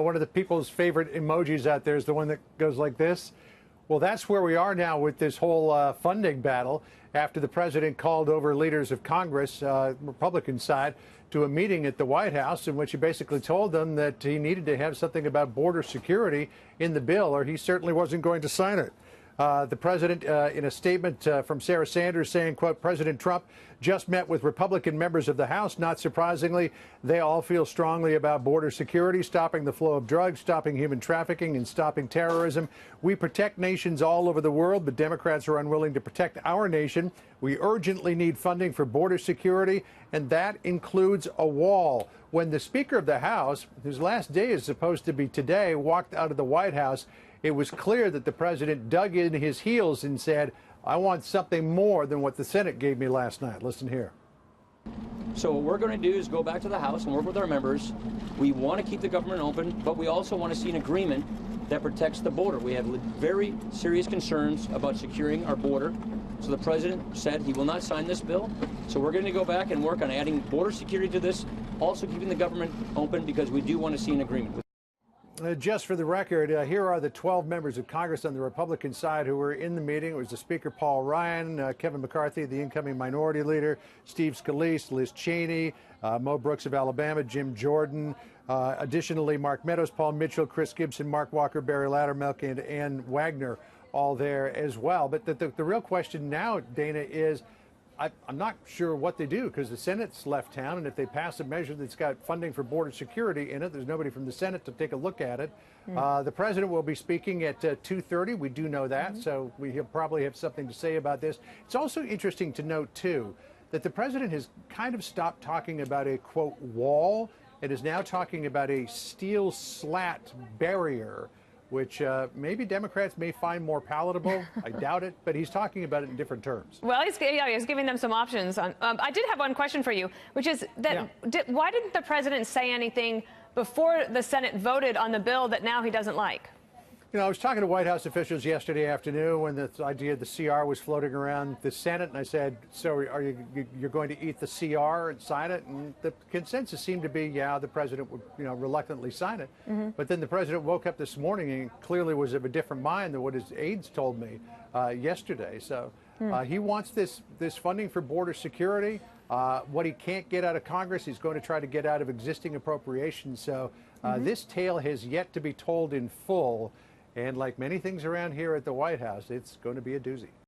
One of the people's favorite emojis out there is the one that goes like this. Well, that's where we are now with this whole funding battle after the president called over leaders of Congress, Republican side, to a meeting at the White House in which he basically told them that he needed to have something about border security in the bill or he certainly wasn't going to sign it. The president, in a statement from Sarah Sanders saying, quote, President Trump just met with Republican members of the House. Not surprisingly, they all feel strongly about border security, stopping the flow of drugs, stopping human trafficking, and stopping terrorism. We protect nations all over the world, but Democrats are unwilling to protect our nation. We urgently need funding for border security, and that includes a wall. When the Speaker of the House, whose last day is supposed to be today, walked out of the White House, it was clear that the president dug in his heels and said, I want something more than what the Senate gave me last night. Listen here. So what we're going to do is go back to the House and work with our members. We want to keep the government open, but we also want to see an agreement that protects the border. We have very serious concerns about securing our border. So the president said he will not sign this bill. So we're going to go back and work on adding border security to this, also keeping the government open because we do want to see an agreement. Just for the record, here are the 12 members of Congress on the Republican side who were in the meeting. It was the Speaker, Paul Ryan, Kevin McCarthy, the incoming minority leader, Steve Scalise, Liz Cheney, Mo Brooks of Alabama, Jim Jordan. Additionally, Mark Meadows, Paul Mitchell, Chris Gibson, Mark Walker, Barry Loudermilk, and Ann Wagner all there as well. But the real question now, Dana, is I'm not sure what they do because the Senate's left town, and if they pass a measure that's got funding for border security in it, there's nobody from the Senate to take a look at it. The president will be speaking at 2:30. We do know that, so he'll probably have something to say about this. It's also interesting to note, too, that the president has kind of stopped talking about a, quote, wall and is now talking about a steel slat barrier, which maybe Democrats may find more palatable. I doubt it, but he's talking about it in different terms. Well, he's giving them some options. I did have one question for you, which is that why didn't the president say anything before the Senate voted on the bill that now he doesn't like? You know, I was talking to White House officials yesterday afternoon when the idea of the CR was floating around the Senate, and I said, so are you're going to eat the CR and sign it? And the consensus seemed to be, yeah, the president would, reluctantly sign it. But then the president woke up this morning and clearly was of a different mind than what his aides told me yesterday. So he wants this funding for border security. What he can't get out of Congress, he's going to try to get out of existing appropriations. So this tale has yet to be told in full. And like many things around here at the White House, it's going to be a doozy.